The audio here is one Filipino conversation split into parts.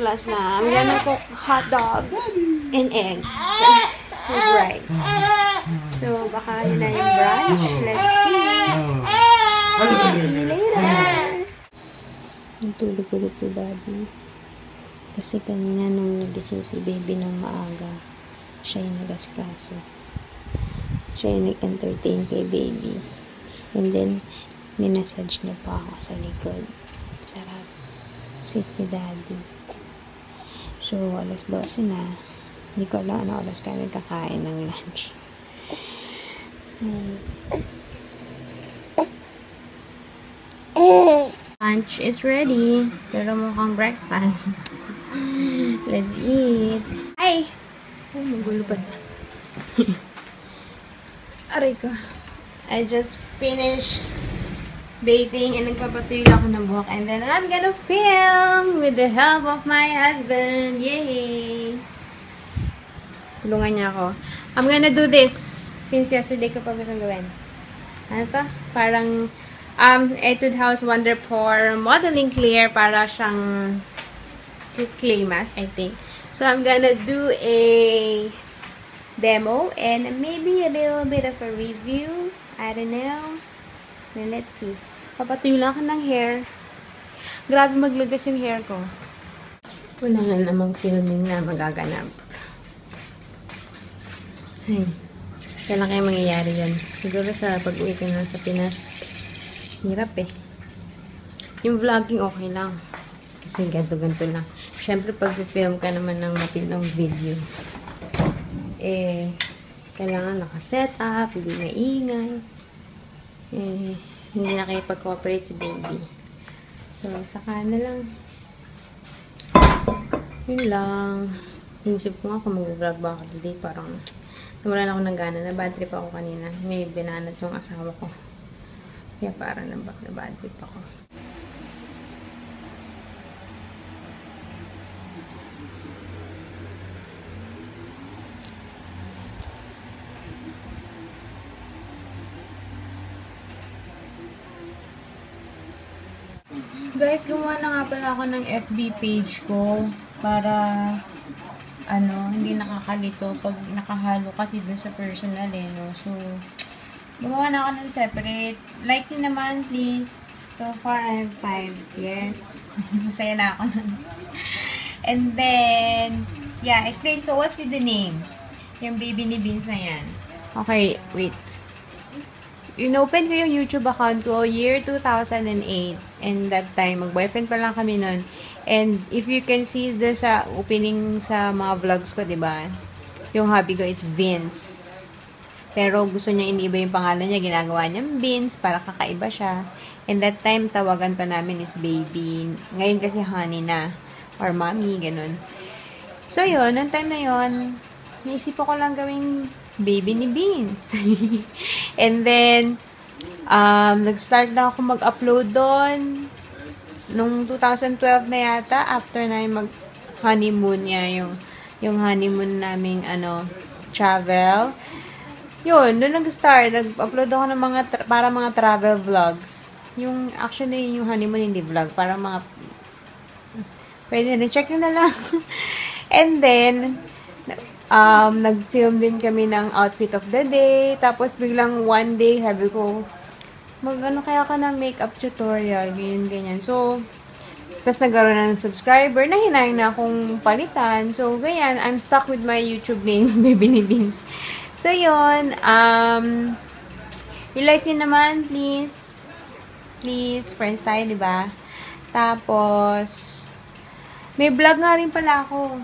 breakfast na. I'm gonna cook hot dog and eggs with rice. So, baka yun na yung brunch. Let's see. See you later. Nagtulog ulit si Daddy. Kasi kanina nung nagising si baby ng maaga, siya yung nag-askaso. Siya yung nag-entertain kay baby. And then, minasage niya pa ako sa likod. Sarap. Sweet ni Daddy. So, alas 12 na. Hindi ko alam ano oras kami kakain ng lunch. Lunch is ready. Pero mukhang breakfast. Let's eat. Ay! Oh, magulo pa. Aray ko. I just finished bathing and nagpapatuyo ako ng buhok. And then I'm gonna film with the help of my husband. Yay! Tulungan niya ako. I'm gonna do this. Since yesterday ko pa itong gawin. Ano to? Parang Etude House Wonder Pore Modeling Clear. Para siyang clay mask, I think. So I'm gonna do a demo and maybe a little bit of a review. I don't know. Then let's see. Papatuyo lang ako ng hair. Grabe maglagas yung hair ko. Wala na namang filming na magaganap. Ay. Kailan kayo mangyayari yan? Siguro sa pag-uwi ko na sa Pinas. Hirap eh. Yung vlogging okay lang. Kasi ganto-ganto lang. Siyempre pag-film ka naman ng matindang video. Kailangan naka-set up, hindi maingay. Hindi na kayo pag-cooperate si baby. So, saka na lang. Yun lang. Inisip ko nga kung mag-vlog ba ako today. Parang wala na ako ng gana. Na-bad trip ako kanina. May binanat yung asawa ko. Kaya parang na-bad trip ako. Guys, gumawa na nga pala ako ng FB page ko para hindi nakakalito pag nakahalo kasi dun sa personal no. So, gumawa na ako ng separate. Like nyo naman, please. So far, I have 5. Yes. Masaya na ako nun. And then, yeah, explain ko what's with the name. Yung baby ni Beans na yan. Okay, wait. Inopen ko yung YouTube account ko year 2008. And that time, mag-boyfriend pa lang kami nun. And if you can see doon sa opening sa mga vlogs ko, diba? Yung hobby ko is Vince. Pero gusto niya iniba yung pangalan niya. Ginagawa niya Vince para kakaiba siya. And that time, tawagan pa namin is baby. Ngayon kasi honey na. Or mommy, ganun. So yun, noong time na yun, naisip ko lang gawing baby ni Beans. And then, nag-start na ako mag-upload doon. Nung 2012 na yata, after na yung mag-honeymoon niya, yung honeymoon naming, travel. Yun, doon nag-start. Nag-upload ako ng para mga travel vlogs. Actually, yung honeymoon hindi vlog. Para mga, pwede rin, check nyo na lang. And then, nag-film din kami ng outfit of the day. Tapos biglang one day, sabi ko, kaya ka na makeup tutorial, ganyan. So, tapos nagkaroon na ng subscriber, nahinayang na akong palitan. So, ganyan, I'm stuck with my YouTube name, Baby ni Beans. So, yun, i-like nyo naman, please. Please, friends tayo, diba? Tapos, may vlog nga rin pala ako.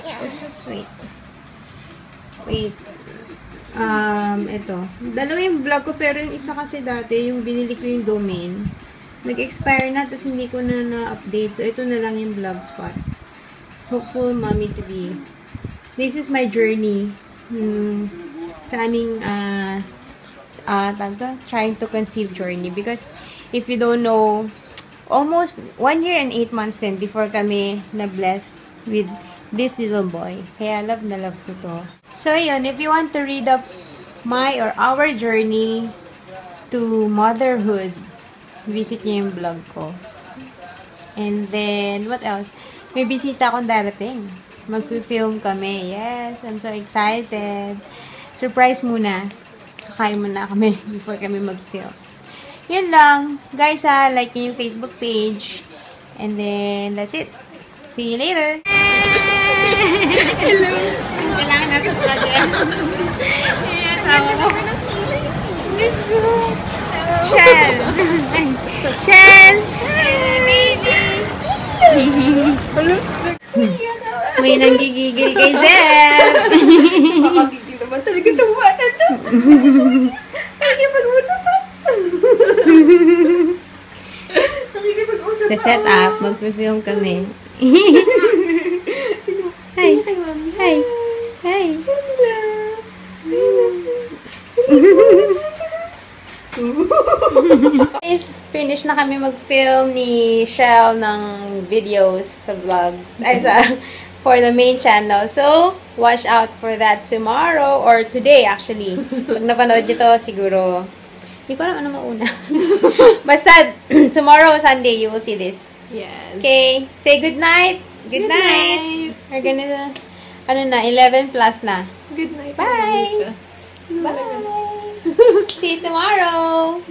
Oh, so sweet. Wait. Ito. Dalawa yung vlog ko, pero yung isa kasi dati, yung binili ko yung domain, nag-expire na, tapos hindi ko na na-update. So, ito na lang yung vlogspot. Hopeful mommy to be. This is my journey. Sa aming, trying to conceive journey. Because, if you don't know, almost 1 year and 8 months din before kami na-blessed with this little boy. Kaya love na love ko to. So, yun. If you want to read up my or our journey to motherhood, visit niyo yung vlog ko. And then, what else? May bisita akong darating. Mag-film kami. Yes, I'm so excited. Surprise muna. Kakain muna kami before kami mag-film. Yan lang. Guys, like nyo yung Facebook page. And then, that's it. See you later. Hello. Kailangan nasa vlog yan. Yes, asawa ko. Let's go. Shell. Shell. Hey, baby. May nanggigigil kay Zeb. Makakigil naman talaga itong bata to. Nakikipag-usap pa. Nakikipag-usap pa. Sa setup, mag-film kami. Hi. Hi. Hi. Guys, finish na kami mag-film ni Shell ng videos sa vlogs. Ay, for the main channel. So, watch out for that tomorrow or today actually. Pag napanood nyo to, siguro, hindi ko naman mauna. Basta, tomorrow, Sunday, you will see this. Yes. Okay, say good night. Good night. We're gonna, 11 plus na. Good night. Bye. Bye. See you tomorrow.